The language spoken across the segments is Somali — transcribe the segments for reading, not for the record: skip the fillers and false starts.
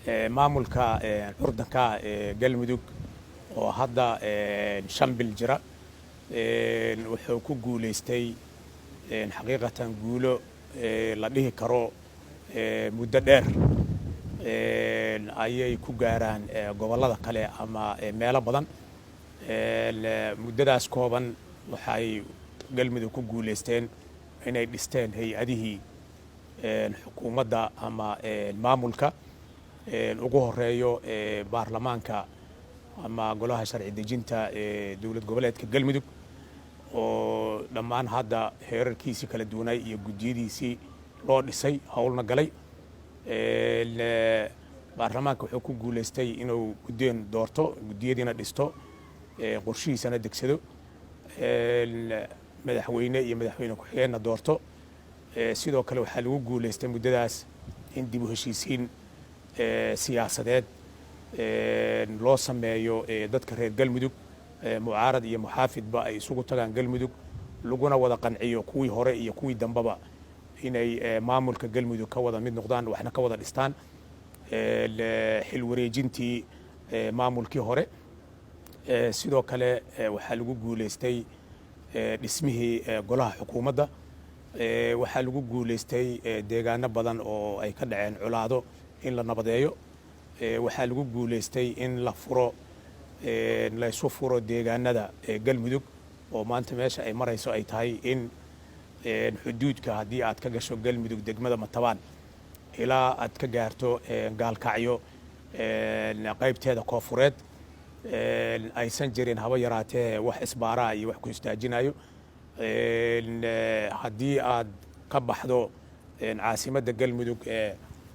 maamulka curdanka galmudug oo hadda 5 bil jira wuxuu ku guuleystay xaqiiqatan guulo la dhihi karo muddo dheer ayay ku gaaraan gobollada kale ama meelo badan muddadaas kooban waxay galmudug ku guuleysteen inay dhisteen hay-adihii xukuumadda ama maamulka ugu horeeyo baarlamaanka ama golaha sharci dejinta dowlad goboleedka galmudug oo dhammaan hadda heerarkiisii kala duwanay iyo gudiyadiisii loo dhisay howlna galay baarlamaanka wuxuu ku guuleystay inuu guddeen doorto gudiyadiina dhisto qorshihiisana degsado madaxweyne iyo madaxweyne ku-xigeenna doorto sidoo kale waxaa lagu guuleystay muddadaas in dib u heshiisiin siyaasadeed loo sameeyo dadka reer galmudug mucaarad iyo muxaafidba ay isugu tagaan galmudug laguna wada qanciyo kuwii hore iyo kuwii dambaba inay maamulka galmudug ka wada mid noqdaan waxna ka wada dhistaan xil wareejintii maamulkii hore sidoo kale waxaa lagu guuleystay dhismihii golaha xukuumadda waxaa lagu guuleystay deegaano badan oo ay ka dhaceen colaado in la nabadeeyo waxaa lagu guuleystay in la furo laysu furo deegaanada galmudug oo maanta meesha ay marayso ay tahay in xuduudka haddii aad ka gasho galmudug degmada matabaan ilaa aad ka gaarto gaalkacyo qaybteeda koofureed aysan jirin haba yaraatee wax isbaaraa iyo wax ku istaajinayo haddii aad ka baxdo caasimadda galmudug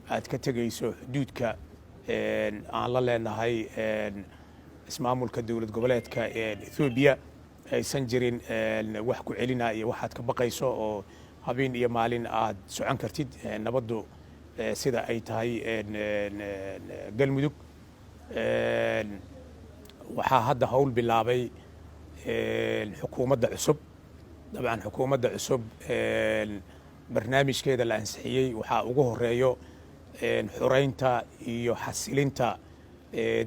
aad ka tegayso xuduudka aan la leenahay ismaamulka dowlad goboleedka Ethiopia aysan jirin wax ku celina iyo waxaad ka baqayso oo habeen iyo maalin aad socon kartid nabaddu sida ay tahay galmudug waxaa hadda hawl bilaabay xukuumadda cusub dabcan xukuumadda cusub barnaamijkeeda la ansixiyey waxaa ugu horeeyo xureynta iyo xasilinta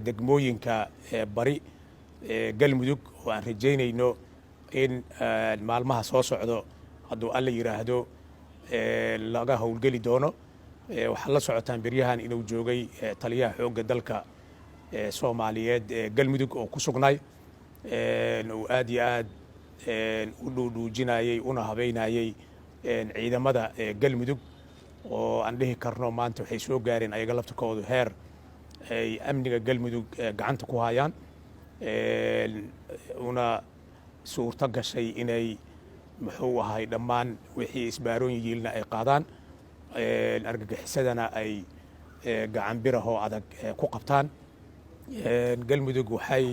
degmooyinka bari galmudug oo aan rajaynayno in maalmaha soo socdo hadduu alla yiraahdo laga howlgeli doono waxaad la socotaan beryahan inuu joogay taliyaha xoogga dalka soomaaliyeed galmudug oo ku sugnay uu aad iyo aad u dhuudhuujinayay una habeynayay ciidamada galmudug oo aan dhihi karno maanta waxay soo gaareen ayaga laftirkoodu heer ay amniga galmudug gacanta ku hayaan una suurto gashay inay muxuu ahay dhammaan wixii isbaarooyin yiilna ay qaadaan argagixisadana ay gacan birahoo adag ku qabtaan galmudug waxay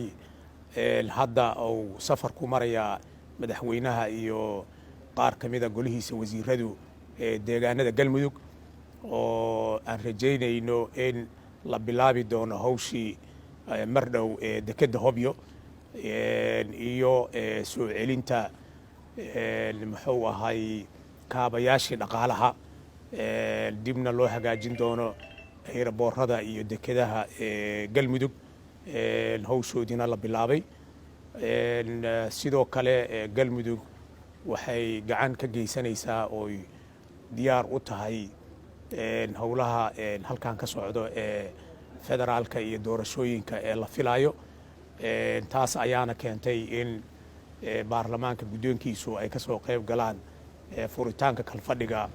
hadda uu safar ku marayaa madaxweynaha iyo qaar ka mida golihiisa wasiiradu deegaanada galmudug oo aan rajaynayno in la bilaabi doono hawshii mar dhow dekedda hobyo iyo soo celinta muxuu ahay kaabayaashii dhaqaalaha dibna loo hagaajin doono ayraboorada iyo dekedaha galmudug hawshoodiina la bilaabay sidoo kale galmudug waxay gacan ka geysanaysaa oo diyaar u tahay howlaha halkan ka socdo ee federaalka iyo doorashooyinka ee la filayo taas ayaana keentay in baarlamaanka guddoonkiisu ay ka soo qayb galaan furitaanka kalfadhiga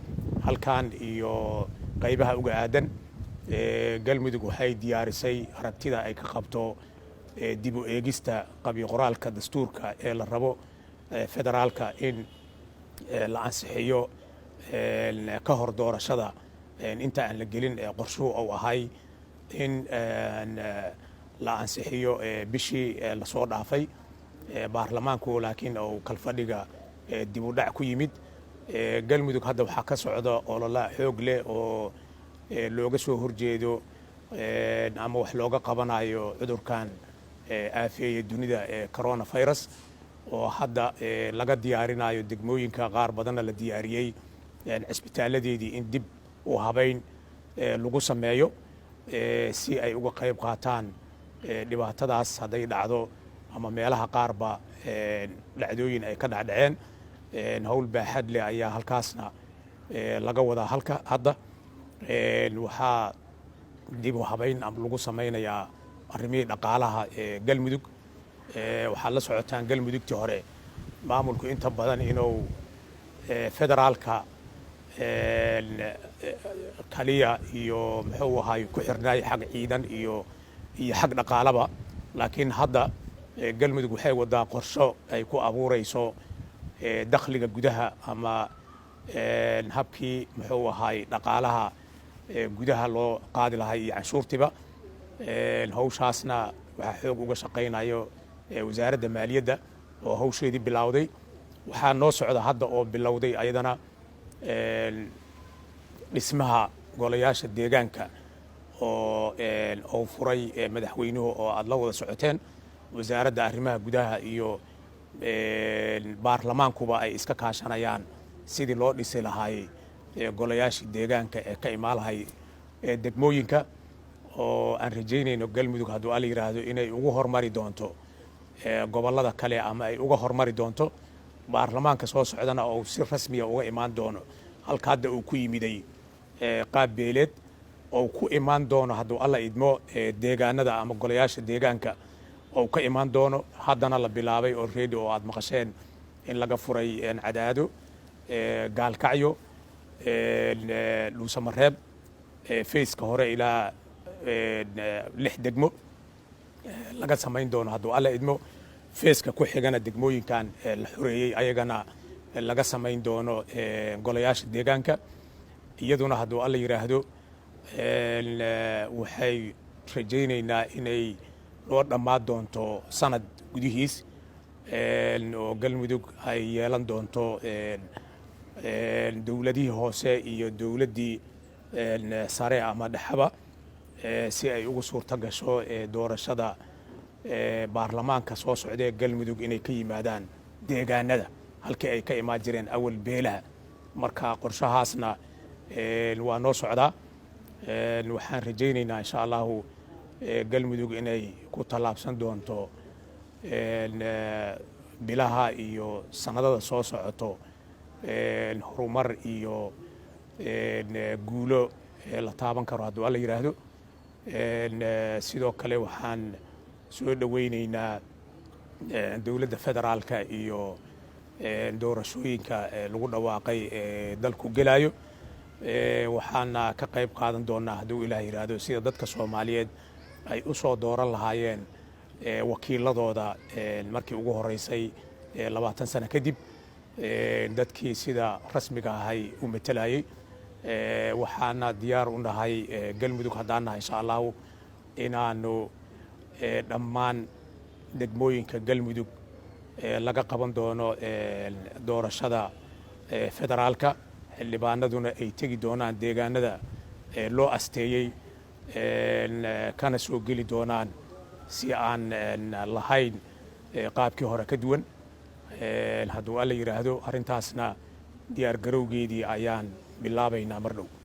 halkan iyo qaybaha uga aadan galmudug waxay diyaarisay aragtida ay ka qabto dib u eegista qabyo qoraalka dastuurka ee la rabo federaalka in la ansixiyo ka hor doorashada inta aan la gelin qorshuhu uu ahay in la ansixiyo bishii lasoo dhaafay baarlamaanku laakiin uu kalfadhiga dib u dhac ku yimid galmudug hadda waxaa ka socda olole xoog leh oo looga soo horjeedo ama wax looga qabanayo cudurkan aafeeya dunida coronavirus oo hadda laga diyaarinayo degmooyinka qaar badanna la diyaariyey cisbitaaladeedii in dib u habayn lagu sameeyo si ay uga qayb qaataan dhibaatadaas hadday dhacdo ama meelaha qaarba dhacdooyin ay ka dhacdhaceen. hawl baaxad leh ayaa halkaasna laga wadaa hadda. waxaa dib u habayn lagu samaynayaa arrimihii dhaqaalaha galmudug. waxaad la socotaan galmudugtii hore maamulku inta badan inuu federaalka kaliya iyo muxuu ahaay ku xirnaay xag ciidan iyo xag dhaqaalaba. laakiin hadda galmudug waxay wadaa qorsho ay ku abuurayso dakhliga gudaha ama habkii muxuu ahaay dhaqaalaha gudaha loo qaadi lahay iyo canshuurtiba. hawshaasna waxaa xoog uga shaqaynayo wasaaradda maaliyadda oo hawsheedii bilowday. waxaa noo socda hadda oo bilowday ayadana dhismaha golayaasha deegaanka oo furay madaxweynuhu oo aad la wada socoteen. wasaaradda arrimaha gudaha iyo baarlamaankuba ay iska kaashanayaan sidii loo dhisi lahaay golayaashii deegaanka ee ka imaan lahay degmooyinka, oo aan rajaynayno galmudug hadduu ala yidhaahdo inay ugu hormari doonto gobollada kale ama ay uga hormari doonto. baarlamaanka soo socdana oo si rasmiya uga imaan doono halka hadda uu ku yimiday qaab beeleed oo ku imaan doono hadduu alla idmo deegaanada ama golayaasha deegaanka oo ka imaan doono. haddana la bilaabay already oo aad maqasheen in laga furay cadaado, gaalkacyo, dhuusamareeb, fayska hore ilaa 6 degmo laga samayn doono hadduu alla idmo. feeska ku xigana degmooyinkan la xoreeyey ayagana laga samayn doono golayaasha deegaanka. iyaduna hadduu alla yidhaahdo waxay rajaynaynaa inay loo dhammaan doonto sanad gudihiis oo galmudug ay yeelan doonto dowladihii hoose iyo dowladdii sare ama dhexaba si ay ugu suurto gasho doorashada baarlamaanka soo socdee galmudug inay ka yimaadaan deegaanada halkii ay ka imaan jireen awal beelaha. marka qorshahaasna waa noo socdaa. waxaan rajaynaynaa insha allahu galmudug inay ku tallaabsan doonto bilaha iyo sanadada soo socoto horumar iyo guulo la taaban karo hadduu alla yidhaahdo. sidoo kale waxaan soo dhawaynaynaa dowladda federaalka iyo doorashooyinka lagu dhawaaqay dalku gelayo. waxaana ka qayb qaadan doonaa hadduu ilaah yidhaahdo sida dadka Soomaaliyeed ay u soo dooran lahaayeen wakiiladooda markii ugu horeysay 20 sano kadib dadkii sida rasmiga ahay u matalayay. waxaana diyaar u nahay galmudug haddaan nahay insha allahu inaanu dhammaan degmooyinka galmudug laga qaban doono doorashada federaalka. xildhibaanaduna ay tegi doonaan deegaanada loo asteeyey kana soo geli doonaan si aan lahayn qaabkii hore ka duwan. hadduu alla yidhaahdo arrintaasna diyaar garowgeedii ayaan bilaabaynaa mar dhow.